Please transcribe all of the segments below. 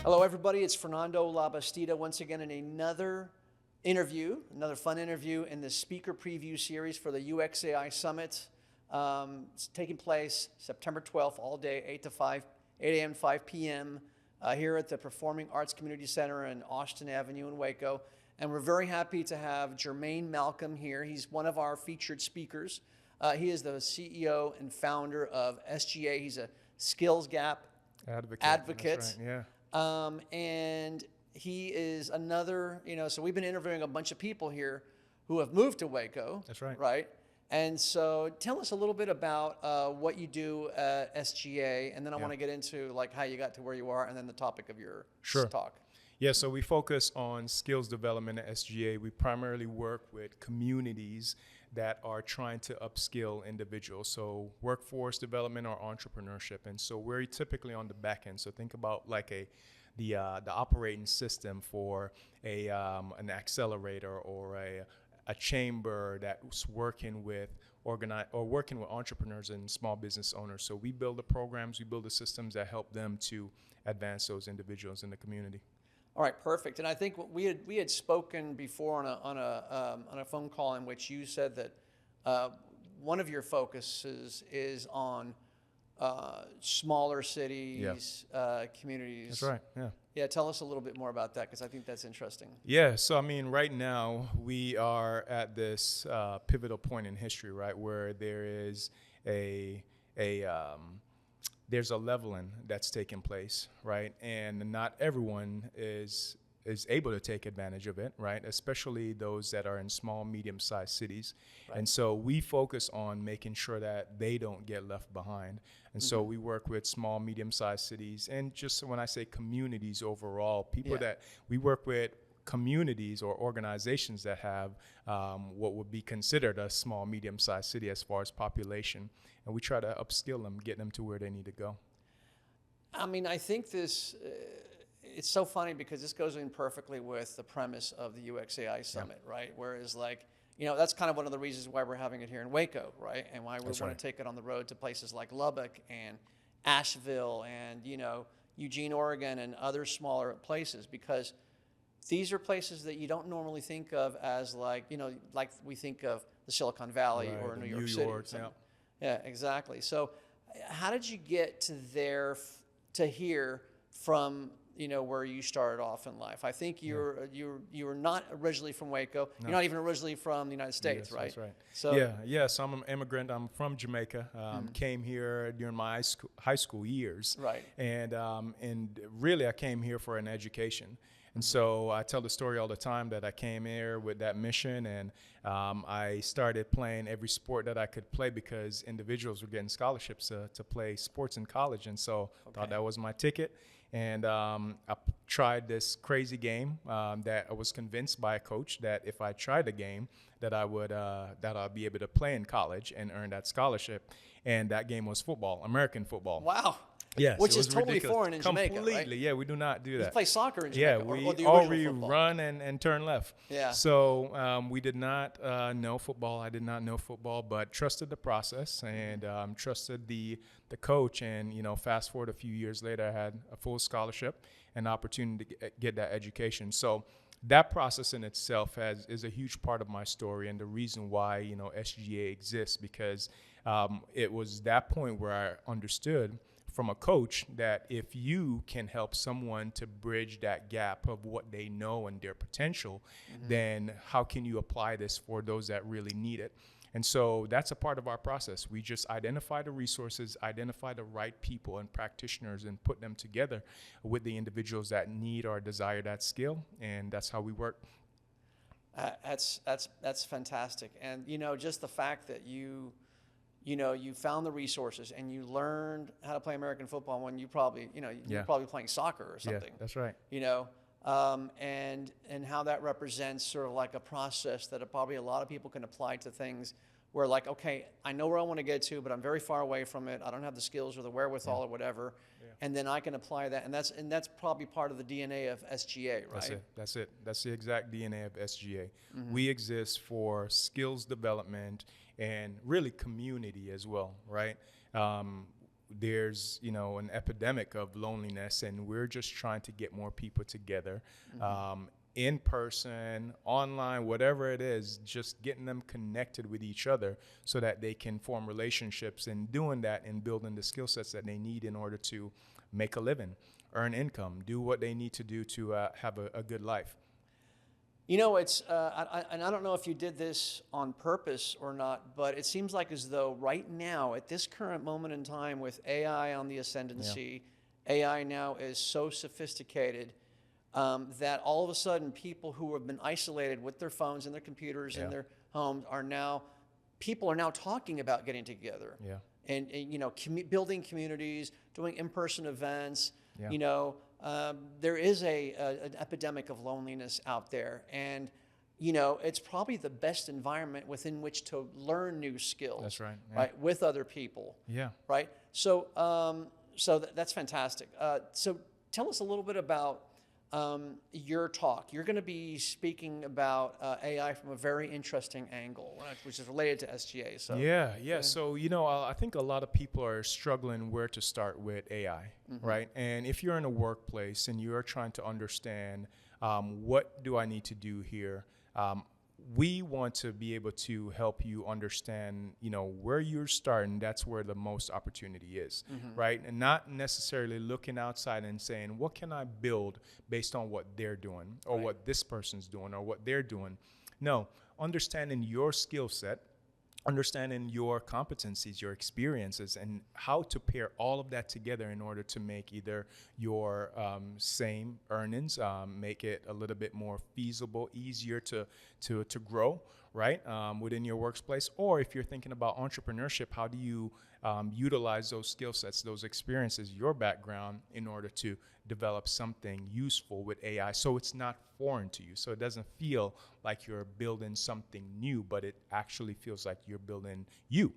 Hello, everybody. It's Fernando Labastida once again in another fun interview in the speaker preview series for the UX/AI Summit. It's taking place September 12th, all day, 8 a.m. to 5 p.m. Here at the Performing Arts Community Center in Austin Avenue in Waco. And we're very happy to have Jermaine Malcolm here. He's one of our featured speakers. He is the CEO and founder of SGA. He's a skills gap advocate. That's right, yeah. And he is another, so we've been interviewing a bunch of people here who have moved to Waco. That's right. Right? And so tell us a little bit about what you do at SGA, and then I want to get into like how you got to where you are, and then the topic of your talk. Yeah, so we focus on skills development at SGA. We primarily work with communities that are trying to upskill individuals, so workforce development or entrepreneurship. And so we're typically on the back end. So think about like the operating system for an accelerator or a chamber that's working with entrepreneurs and small business owners. So we build the programs, we build the systems that help them to advance those individuals in the community. All right, perfect. And I think we had spoken before on a phone call in which you said that one of your focuses is on smaller cities, communities. That's right. Yeah. Yeah. Tell us a little bit more about that, because I think that's interesting. Yeah. So I mean, right now we are at this pivotal point in history, right, where there is there's a leveling that's taking place, right? And not everyone is able to take advantage of it, right? Especially those that are in small, medium-sized cities. Right. And so we focus on making sure that they don't get left behind. And so we work with small, medium-sized cities, and just when I say communities overall, people that we work with, communities or organizations that have what would be considered a small, medium-sized city as far as population. And we try to upskill them, get them to where they need to go. I mean, I think this, it's so funny because this goes in perfectly with the premise of the UX/AI Summit, right? Whereas like, that's kind of one of the reasons why we're having it here in Waco, right? And why we want to take it on the road to places like Lubbock and Asheville and, Eugene, Oregon, and other smaller places, because these are places that you don't normally think of as like, like we think of the Silicon Valley or New York City. Yeah, exactly. So how did you get to here from, where you started off in life? I think you were not originally from Waco. No. You're not even originally from the United States, right? That's right. So so I'm an immigrant. I'm from Jamaica. Came here during my high school years. Right. And really I came here for an education. And so I tell the story all the time that I came here with that mission, and I started playing every sport that I could play because individuals were getting scholarships to play sports in college. And so I thought that was my ticket. And I tried this crazy game that I was convinced by a coach that if I tried the game that I'd be able to play in college and earn that scholarship. And that game was football, American football. Wow. Yes, which is totally foreign in Jamaica, completely, right? Yeah, we do not do that. You play soccer in Jamaica, we run and turn left. Yeah. So we did not know football. I did not know football, but trusted the process and trusted the coach. And fast forward a few years later, I had a full scholarship and opportunity to get that education. So that process in itself is a huge part of my story and the reason why SGA exists, because it was that point where I understood from a coach that if you can help someone to bridge that gap of what they know and their potential, then how can you apply this for those that really need it? And so that's a part of our process. We just identify the resources, identify the right people and practitioners, and put them together with the individuals that need or desire that skill, and that's how we work. That's fantastic. And just the fact that you found the resources and you learned how to play American football when you probably, you're probably playing soccer or something. Yeah, that's right. And how that represents sort of like a process that probably a lot of people can apply to things where like, okay, I know where I want to get to, but I'm very far away from it. I don't have the skills or the wherewithal or whatever. Yeah. And then I can apply that. And that's probably part of the DNA of SGA, right? That's it. That's the exact DNA of SGA. We exist for skills development and really community as well, right? there's, an epidemic of loneliness, and we're just trying to get more people together, in person, online, whatever it is, just getting them connected with each other so that they can form relationships, and doing that and building the skill sets that they need in order to make a living, earn income, do what they need to do to have a good life. It's, and I don't know if you did this on purpose or not, but it seems like as though right now, at this current moment in time with AI on the ascendancy, AI now is so sophisticated that all of a sudden people who have been isolated with their phones and their computers in their homes people are now talking about getting together and building communities, doing in-person events. There is an epidemic of loneliness out there, and it's probably the best environment within which to learn new skills. That's right. Right, with other people. Yeah. Right. So that's fantastic. So tell us a little bit about your talk. You're going to be speaking about AI from a very interesting angle, which is related to SGA. So So I think a lot of people are struggling where to start with AI, right? And if you're in a workplace and you're trying to understand what do I need to do here, we want to be able to help you understand, where you're starting. That's where the most opportunity is, right? And not necessarily looking outside and saying, what can I build based on what they're doing or what this person's doing or what they're doing? No, understanding your skill set, understanding your competencies, your experiences, and how to pair all of that together in order to make either your same earnings, make it a little bit more feasible, easier to grow, right, within your workplace. Or if you're thinking about entrepreneurship, how do you utilize those skill sets, those experiences, your background in order to develop something useful with AI so it's not foreign to you, so it doesn't feel like you're building something new, but it actually feels like you're building you.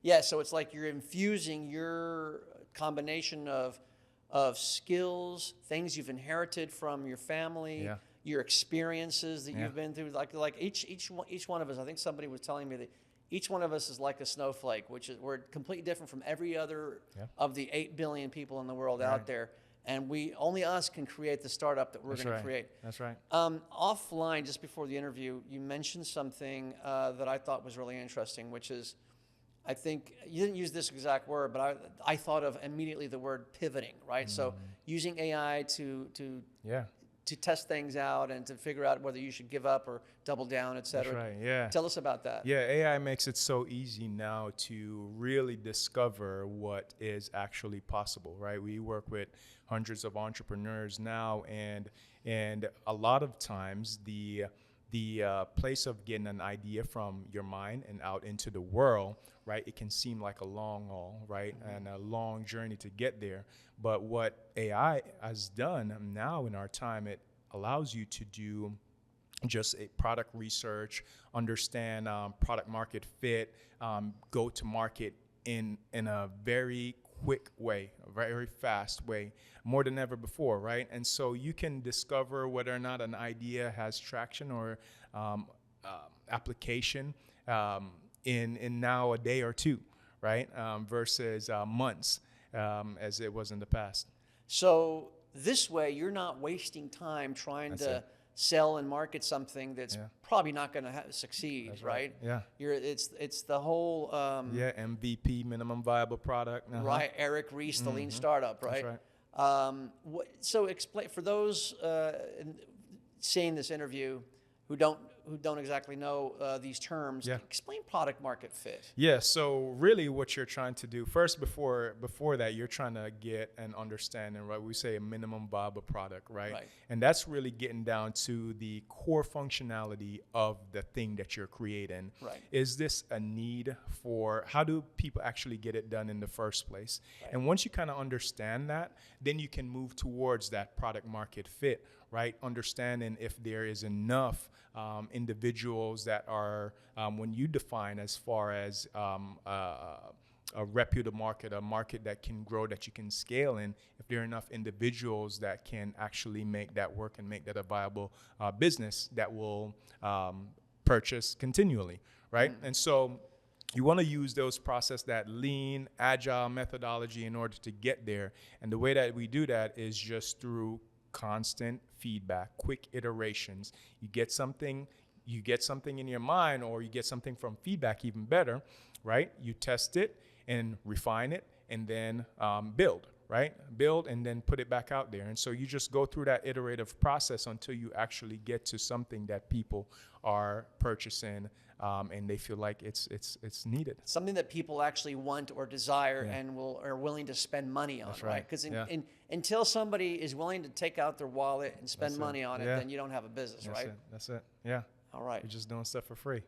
Yeah, so it's like you're infusing your combination of skills, things you've inherited from your family, your experiences that you've been through. Like each one of us, I think somebody was telling me that each one of us is like a snowflake, which is we're completely different from every other of the 8 billion people in the world out there. And only us can create the startup that we're going to create. That's right. Offline, just before the interview, you mentioned something that I thought was really interesting, which is, I think you didn't use this exact word, but I thought of immediately the word pivoting, right? So using AI to test things out and to figure out whether you should give up or double down, et cetera. That's right, yeah. Tell us about that. Yeah, AI makes it so easy now to really discover what is actually possible, right? We work with hundreds of entrepreneurs now, and a lot of times the place of getting an idea from your mind and out into the world, right, it can seem like a long haul, right, and a long journey to get there. But what AI has done now in our time, it allows you to do just a product research, understand product market fit, go to market in a very quick way, a very fast way, more than ever before, right? And so you can discover whether or not an idea has traction or application in now a day or two, right? Versus months as it was in the past. So this way, you're not wasting time trying to sell and market something that's probably not going to succeed, right? Yeah. It's the whole MVP, minimum viable product. Right. Eric Ries, the lean startup, right? That's right. So explain for those seeing this interview who don't exactly know these terms. Explain product market fit. Yeah. So really, what you're trying to do first, before that, you're trying to get an understanding, right? We say a minimum viable product, right? And that's really getting down to the core functionality of the thing that you're creating. Right. Is this a need for? How do people actually get it done in the first place? Right. And once you kind of understand that, then you can move towards that product market fit, right? Understanding if there is enough individuals that are, when you define as far as a reputable market, a market that can grow, that you can scale in, if there are enough individuals that can actually make that work and make that a viable business that will purchase continually, right? And so you want to use those process, that lean, agile methodology in order to get there. And the way that we do that is just through constant feedback, quick iterations. You get something in your mind, or you get something from feedback, even better, right? You test it and refine it, and then build, right? Build and then put it back out there. And so you just go through that iterative process until you actually get to something that people are purchasing, and they feel like it's needed. Something that people actually want or desire and are willing to spend money on, That's right? Because until somebody is willing to take out their wallet and spend money on it, then you don't have a business, right? That's it. Yeah. All right. You're just doing stuff for free.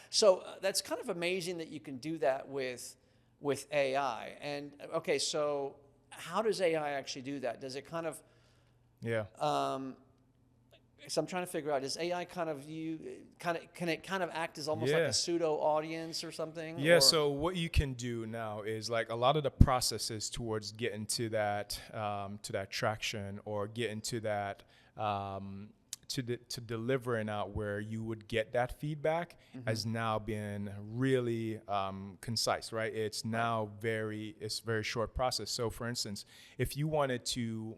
So that's kind of amazing that you can do that with AI. And okay, so how does AI actually do that? Does it kind of so I'm trying to figure out, does AI can it kind of act as almost like a pseudo audience or something? Yeah, so what you can do now is, like, a lot of the processes towards getting to that traction, or getting to that to delivering out where you would get that feedback, has now been really concise, right? It's now very short process. So for instance, if you wanted to,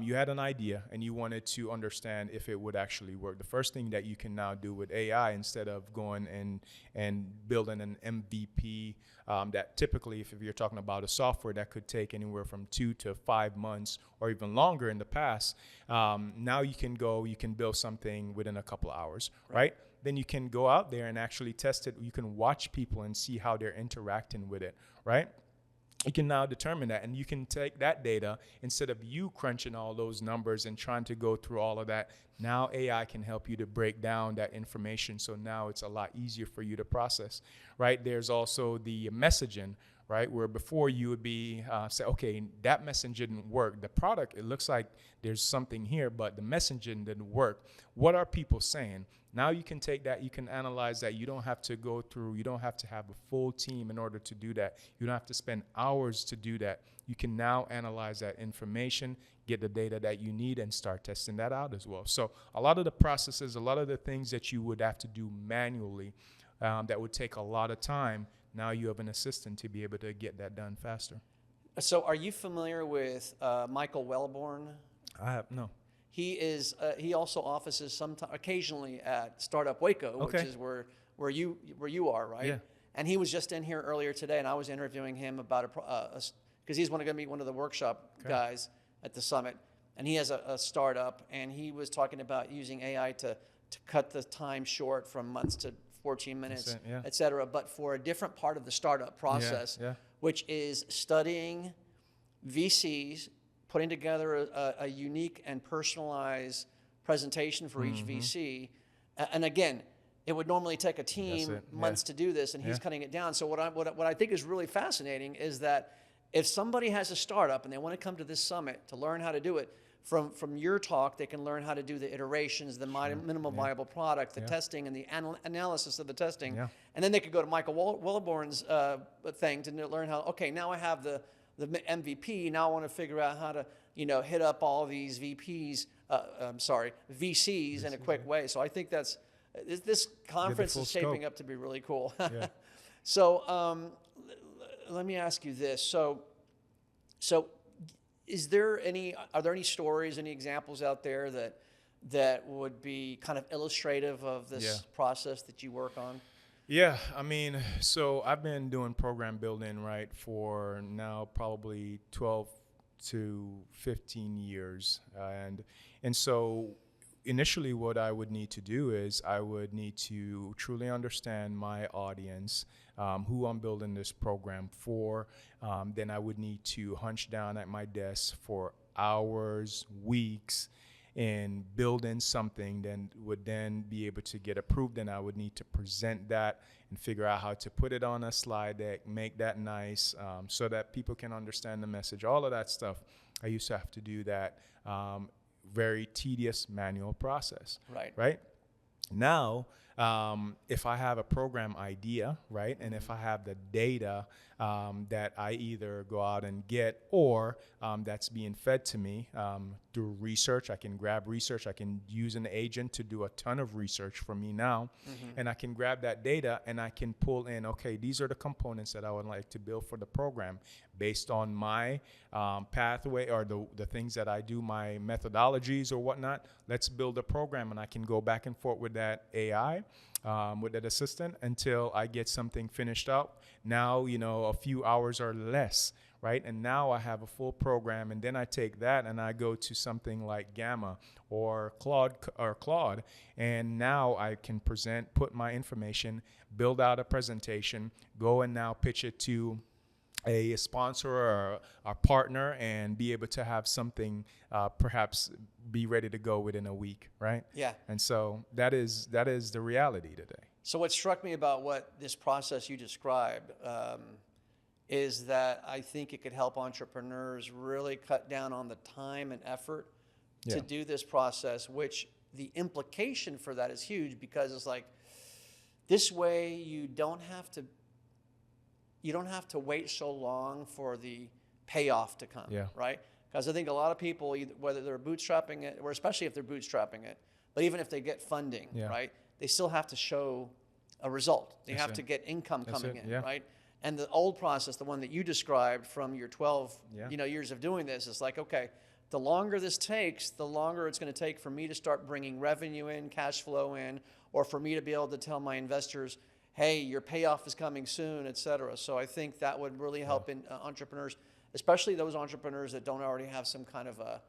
you had an idea and you wanted to understand if it would actually work, the first thing that you can now do with AI, instead of going and building an MVP, that typically, if you're talking about a software that could take anywhere from 2 to 5 months or even longer in the past, now you can build something within a couple of hours, right? Then you can go out there and actually test it. You can watch people and see how they're interacting with it, right? You can now determine that, and you can take that data, instead of you crunching all those numbers and trying to go through all of that. Now AI can help you to break down that information, so now it's a lot easier for you to process, right? There's also the messaging, right, where before you would be say, okay, that message didn't work. The product, it looks like there's something here, but the messaging didn't work. What are people saying? Now you can take that, you can analyze that. You don't have to go through, you don't have to have a full team in order to do that. You don't have to spend hours to do that. You can now analyze that information, get the data that you need, and start testing that out as well. So a lot of the processes, a lot of the things that you would have to do manually, that would take a lot of time, now you have an assistant to be able to get that done faster. So are you familiar with Michael Wellborn? I have, no. He is. He also offices occasionally at Startup Waco, which is where you are, right? Yeah. And he was just in here earlier today, and I was interviewing him about because he's going to be one of the workshop guys at the summit, and he has a startup, and he was talking about using AI to cut the time short from months to 14 minutes, et cetera, but for a different part of the startup process, which is studying VCs, putting together a unique and personalized presentation for each VC. And again, it would normally take a team months to do this, and he's cutting it down. So what I think is really fascinating is that if somebody has a startup and they want to come to this summit to learn how to do it, from your talk, they can learn how to do the iterations, the minimum viable product, the testing, and the analysis of the testing. And then they could go to Michael Wellborn's thing to learn how, okay, now I have the MVP. Now I want to figure out how to, hit up all these VCs in a quick way. So I think this conference is shaping up to be really cool. So let me ask you this. So are there any stories, any examples out there that would be kind of illustrative of this process that you work on? Yeah, I mean, so I've been doing program building, right, for now probably 12 to 15 years. And so initially what I would need to do is I would need to truly understand my audience, who I'm building this program for. Then I would need to hunch down at my desk for hours, weeks, in building something then would then be able to get approved. Then I would need to present that and figure out how to put it on a slide deck, make that nice, so that people can understand the message. All of that stuff, I used to have to do that very tedious manual process. Right. Now, if I have a program idea, right, and if I have the data that I either go out and get or that's being fed to me through research, I can grab research. I can use an agent to do a ton of research for me now, and I can grab that data and I can pull in, okay, these are the components that I would like to build for the program based on my pathway or the things that I do, my methodologies or whatnot. Let's build a program, and I can go back and forth with that AI, with that assistant until I get something finished up. Now, a few hours or less, right? And now I have a full program, and then I take that and I go to something like Gamma or Claude, and now I can put my information, build out a presentation, go and now pitch it to a sponsor or a partner, and be able to have something perhaps be ready to go within a week, right? Yeah. And so that is the reality today. So what struck me about what this process you described is that I think it could help entrepreneurs really cut down on the time and effort to do this process, which the implication for that is huge, because it's like, this way you don't have to wait so long for the payoff to come, right? Because I think a lot of people, whether they're bootstrapping it, or especially if they're bootstrapping it, but even if they get funding, right, they still have to show a result. They have to get income coming in, right? And the old process, the one that you described from your 12 years of doing this, is like, okay, the longer this takes, the longer it's going to take for me to start bringing revenue in, cash flow in, or for me to be able to tell my investors, hey, your payoff is coming soon, et cetera. So I think that would really help in entrepreneurs, especially those entrepreneurs that don't already have some kind of a,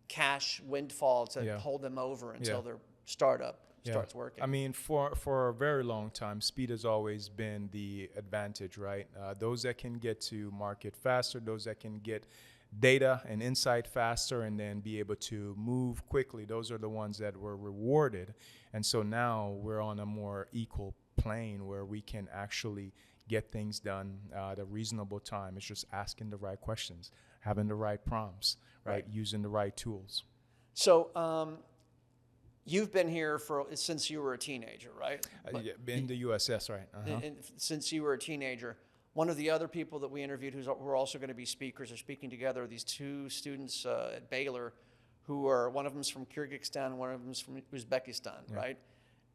cash windfall to hold them over until their startup starts working. I mean, for a very long time, speed has always been the advantage, right? Those that can get to market faster, those that can get data and insight faster and then be able to move quickly, those are the ones that were rewarded. And so now we're on a more equal plane where we can actually get things done at a reasonable time. It's just asking the right questions, having the right prompts, right? Using the right tools. So you've been here since you were a teenager, right? In the U.S., yes, right. Since you were a teenager. One of the other people that we interviewed who are also going to be speakers are speaking together are these two students at Baylor who are, one of them's from Kyrgyzstan and one of them's from Uzbekistan, right?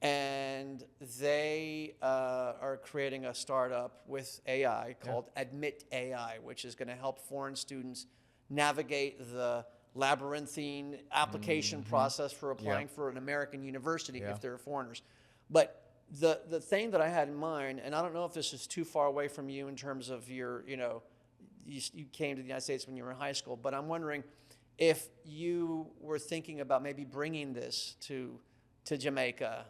And they are creating a startup with AI called Admit AI, which is going to help foreign students navigate the labyrinthine application process for applying for an American university if they're foreigners. But the thing that I had in mind, and I don't know if this is too far away from you in terms of your, you came to the United States when you were in high school, but I'm wondering if you were thinking about maybe bringing this to Jamaica,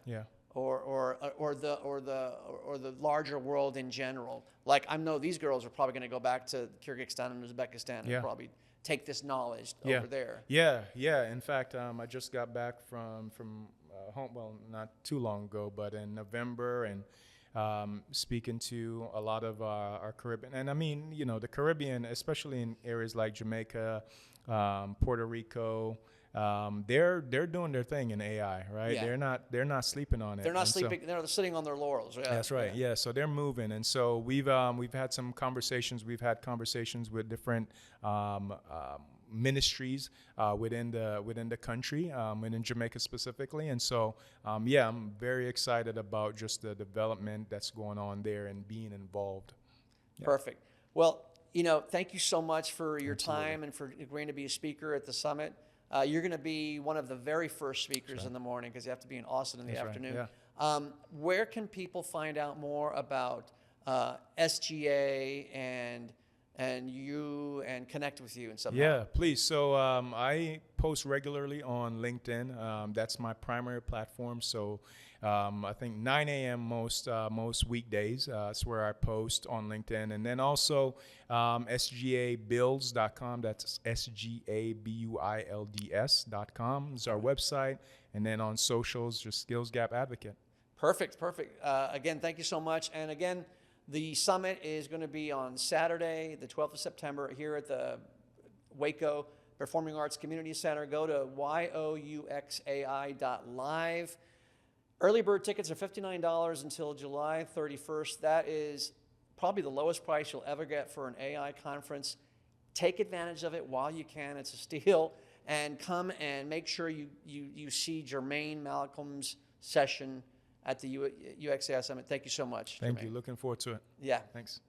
or the larger world in general. Like, I know these girls are probably going to go back to Kyrgyzstan and Uzbekistan and probably take this knowledge over there. In fact, I just got back from home, well, not too long ago, but in November, and speaking to a lot of our Caribbean. And I mean, the Caribbean, especially in areas like Jamaica, Puerto Rico, they're doing their thing in AI, right? They're not sleeping on it. They're not sleeping. They're sitting on their laurels. That's right. Yeah. So they're moving, and so we've had some conversations. We've had conversations with different ministries within the country, within Jamaica specifically. And so I'm very excited about just the development that's going on there and being involved. Perfect. Well, thank you so much for your time and for agreeing to be a speaker at the summit. You're going to be one of the very first speakers in the morning because you have to be in Austin in the afternoon. Where can people find out more about SGA and you and connect with you and stuff? Please. So I post regularly on LinkedIn. That's my primary platform. So I think 9 a.m. most weekdays. That's where I post on LinkedIn. And then also sgabuilds.com. That's sgabuilds.com is our website. And then on socials, just Skills Gap Advocate. Perfect. Again, thank you so much. And again, the summit is going to be on Saturday, the 12th of September, here at the Waco Performing Arts Community Center. Go to youxai.live Early bird tickets are $59 until July 31st. That is probably the lowest price you'll ever get for an AI conference. Take advantage of it while you can. It's a steal. And come and make sure you see Jermaine Malcolm's session at the UXAI Summit. Thank you so much, Thank Jermaine. you. Looking forward to it. Yeah. Thanks.